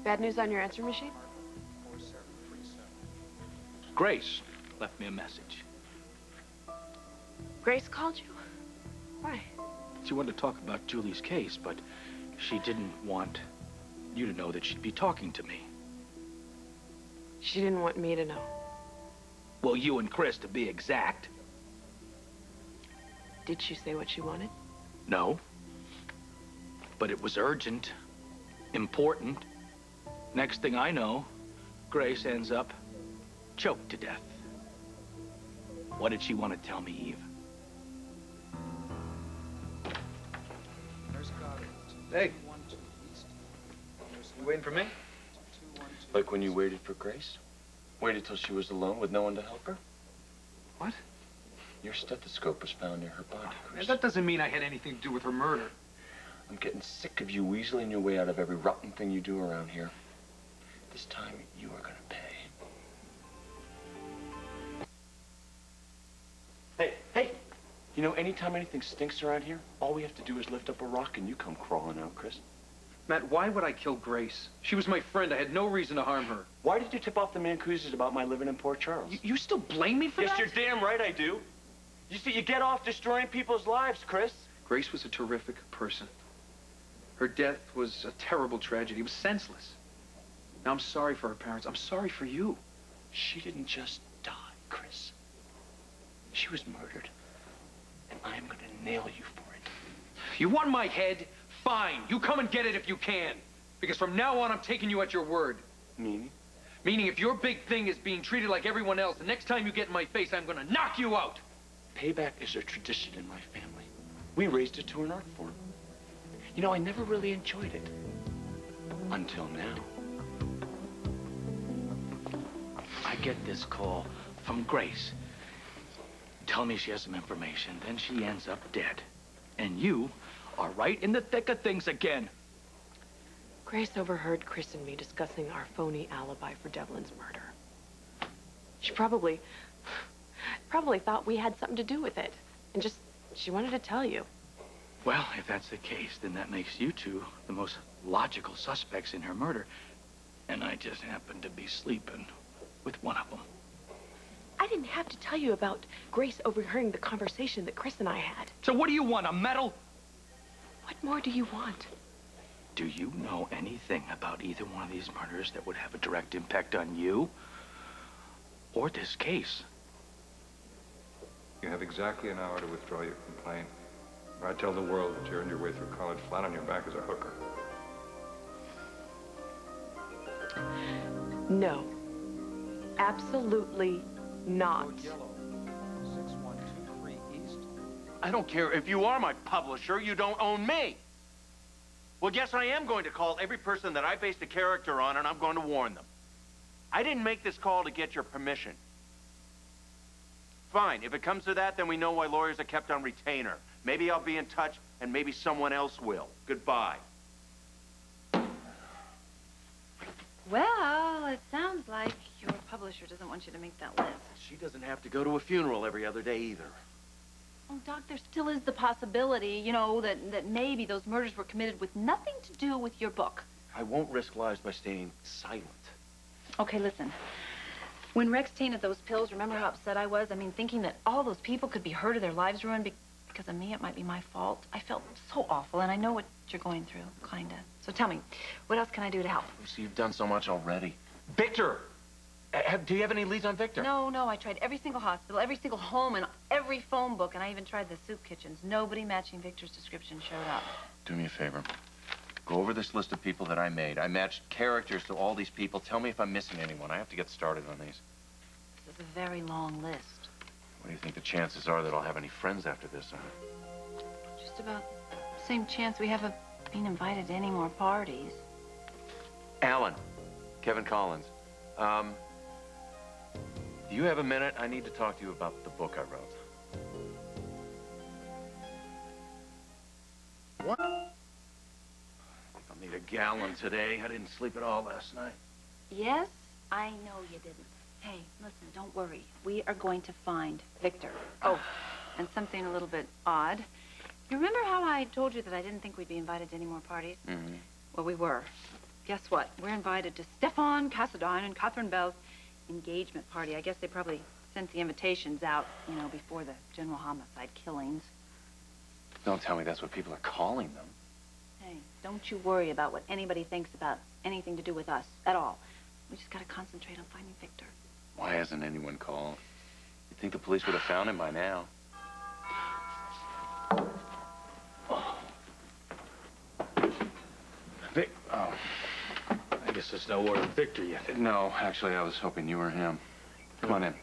Bad news on your answering machine? Grace left me a message. Grace called you? Why? She wanted to talk about Julie's case, but she didn't want you to know that she'd be talking to me. She didn't want me to know. Well, you and Chris, to be exact. Did she say what she wanted? No. But it was urgent, important. Next thing I know, Grace ends up choked to death. What did she want to tell me, Eve? Hey. You waiting for me? Like when you waited for Grace? Waited till she was alone with no one to help her? What? Your stethoscope was found near her body, Chris. That doesn't mean I had anything to do with her murder. I'm getting sick of you weaseling your way out of every rotten thing you do around here. This time, you are gonna pay. Hey! You know, anytime anything stinks around here, all we have to do is lift up a rock and you come crawling out, Chris. Matt, why would I kill Grace? She was my friend. I had no reason to harm her. Why did you tip off the Mancuses about my living in Port Charles? You still blame me for that? Yes, you're damn right I do. You see, you get off destroying people's lives, Chris. Grace was a terrific person. Her death was a terrible tragedy. It was senseless. Now, I'm sorry for her parents. I'm sorry for you. She didn't just die, Chris. She was murdered. And I'm gonna nail you for it. You want my head? Fine. You come and get it if you can. Because from now on, I'm taking you at your word. Meaning? Meaning if your big thing is being treated like everyone else, the next time you get in my face, I'm gonna knock you out. Payback is a tradition in my family. We raised it to an art form. You know, I never really enjoyed it. Until now. I get this call from Grace. Tell me she has some information, then she ends up dead. And you are right in the thick of things again. Grace overheard Chris and me discussing our phony alibi for Devlin's murder. She probably thought we had something to do with it. And she wanted to tell you. Well, if that's the case, then that makes you two the most logical suspects in her murder. And I just happened to be sleeping with one of them. I didn't have to tell you about Grace overhearing the conversation that Chris and I had. So what do you want, a medal? What more do you want? Do you know anything about either one of these murders that would have a direct impact on you or this case? You have exactly an hour to withdraw your complaint, or I tell the world that you earned your way through college flat on your back as a hooker. No. Absolutely not. I don't care if you are my publisher, you don't own me. Well, yes, I am going to call every person that I based a character on, and I'm going to warn them. I didn't make this call to get your permission. Fine, if it comes to that, then we know why lawyers are kept on retainer. Maybe I'll be in touch, and maybe someone else will. Goodbye. Well, it sounds like your publisher doesn't want you to make that list. She doesn't have to go to a funeral every other day either. Oh, Doc, there still is the possibility, you know, that maybe those murders were committed with nothing to do with your book. I won't risk lives by staying silent. Okay, listen. When Rex tainted those pills, remember how upset I was? I mean, thinking that all those people could be hurt or their lives ruined because of me, it might be my fault. I felt so awful, and I know what you're going through, kinda. So tell me, what else can I do to help? See, you've done so much already. Victor! Do you have any leads on Victor? No, I tried every single hospital, every single home, and every phone book, and I even tried the soup kitchens. Nobody matching Victor's description showed up. Do me a favor. Go over this list of people that I made. I matched characters to all these people. Tell me if I'm missing anyone. I have to get started on these. This is a very long list. What do you think the chances are that I'll have any friends after this, huh? Just about the same chance we have of being invited to any more parties. Alan. Kevin Collins. Do you have a minute? I need to talk to you about the book I wrote. What? I think I'll need a gallon today. I didn't sleep at all last night. Yes, I know you didn't. Hey, listen, don't worry. We are going to find Victor. Oh, and something a little bit odd. You remember how I told you that I didn't think we'd be invited to any more parties? Mm-hmm. Well, we were. guess what? We're invited to Stefan Cassadine and Catherine Bell's engagement party. I guess they probably sent the invitations out, you know, before the general homicide killings. Don't tell me that's what people are calling them. Hey, don't you worry about what anybody thinks about anything to do with us at all. We just gotta concentrate on finding Victor. Why hasn't anyone called? You'd think the police would have found him by now. Vic, oh. I guess there's no word of Victor yet. No, actually, I was hoping you were him. Come on in.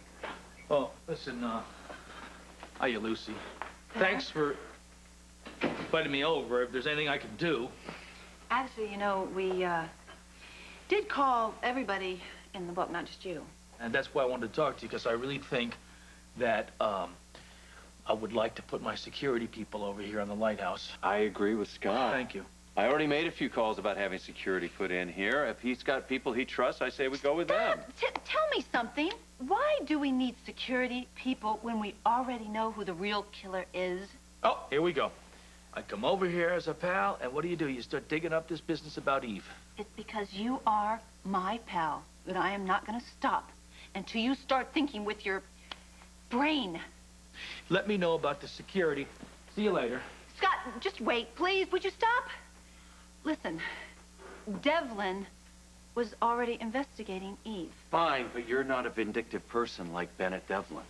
Oh, listen, how you, Lucy? Thanks for inviting me over. If there's anything I can do. Actually, you know, we, did call everybody in the book, not just you. And that's why I wanted to talk to you, because I really think that, I would like to put my security people over here on the lighthouse. I agree with Scott. Thank you. I already made a few calls about having security put in here. If he's got people he trusts, I say we go with them. Tell me something. Why do we need security people when we already know who the real killer is? Oh, here we go. I come over here as a pal, and what do? You start digging up this business about Eve. It's because you are my pal that I am not going to stop until you start thinking with your brain. Let me know about the security. See you later. Scott, just wait, please. Would you stop? Listen, Devlin was already investigating Eve. Fine, but you're not a vindictive person like Bennett Devlin.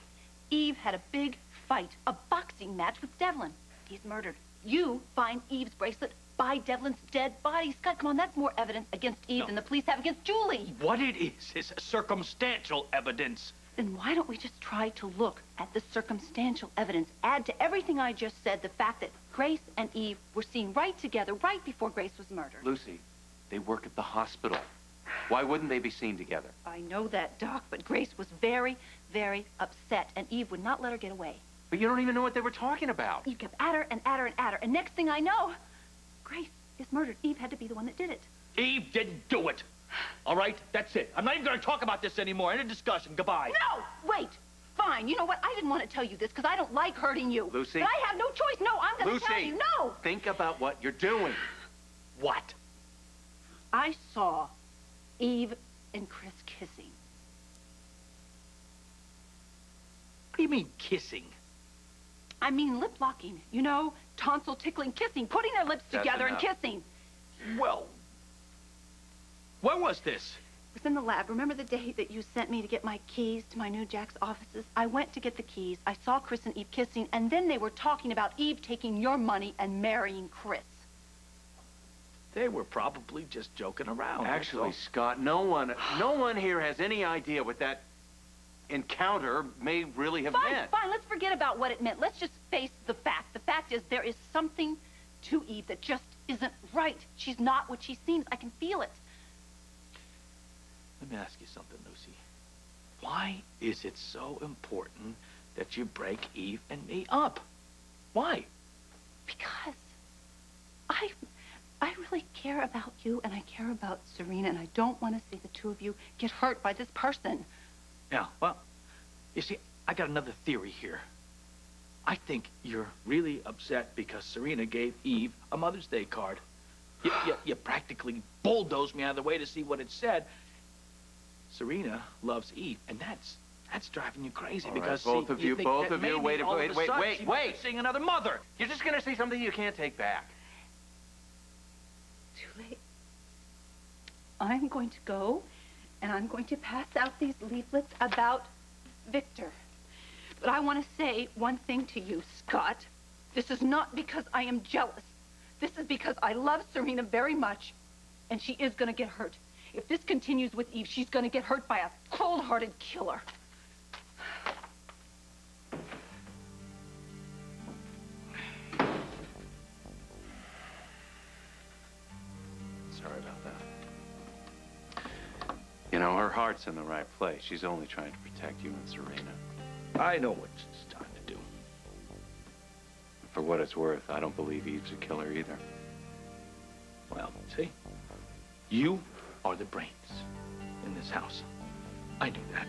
Eve had a big fight, a boxing match with Devlin. He's murdered. You find Eve's bracelet by Devlin's dead body. Scott, come on, that's more evidence against Eve than the police have against Julie. What it is circumstantial evidence. Then why don't we just try to look at the circumstantial evidence, add to everything I just said the fact that Grace and Eve were seen right together right before Grace was murdered. Lucy, they work at the hospital. Why wouldn't they be seen together? I know that, Doc, but Grace was very, very upset, and Eve would not let her get away. But you don't even know what they were talking about. Eve kept at her and at her and at her, and next thing I know, Grace is murdered. Eve had to be the one that did it. Eve didn't do it. All right? That's it. I'm not even going to talk about this anymore. End of discussion. Goodbye. No! Wait! Fine. You know what? I didn't want to tell you this because I don't like hurting you. Lucy? But I have no choice. No, I'm going to tell you. No! Think about what you're doing. What? I saw Eve and Chris kissing. What do you mean, kissing? I mean lip locking. You know, tonsil tickling, kissing, putting their lips That's together enough. and kissing. Well, where was this? It was in the lab. Remember the day that you sent me to get my keys to my new Jack's offices? I went to get the keys. I saw Chris and Eve kissing, and then they were talking about Eve taking your money and marrying Chris. They were probably just joking around. Actually, Scott, no one here has any idea what that encounter may really have meant. Fine, let's forget about what it meant. Let's just face the fact. The fact is there is something to Eve that just isn't right. She's not what she seems. I can feel it. Let me ask you something, Lucy. Why is it so important that you break Eve and me up? Why? Because I really care about you, and I care about Serena, and I don't want to see the two of you get hurt by this person. Yeah, well, you see, I got another theory here. I think you're really upset because Serena gave Eve a Mother's Day card. You practically bulldozed me out of the way to see what it said. Serena loves Eve, and that's driving you crazy because both of you, wait. Seeing another mother. You're just going to say something you can't take back. Too late. I'm going to go, and I'm going to pass out these leaflets about Victor. But I want to say one thing to you, Scott. This is not because I am jealous. This is because I love Serena very much, and she is going to get hurt. If this continues with Eve, she's going to get hurt by a cold-hearted killer. Sorry about that. You know, her heart's in the right place. She's only trying to protect you and Serena. I know what she's trying to do. For what it's worth, I don't believe Eve's a killer either. Well, see, you are the brains in this house. I knew that.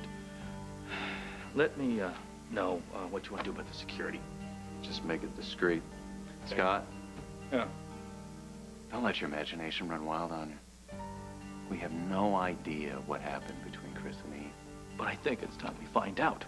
Let me know what you want to do about the security. Just make it discreet. Scott? Yeah? Don't let your imagination run wild on you. We have no idea what happened between Chris and Eve. But I think it's time we find out.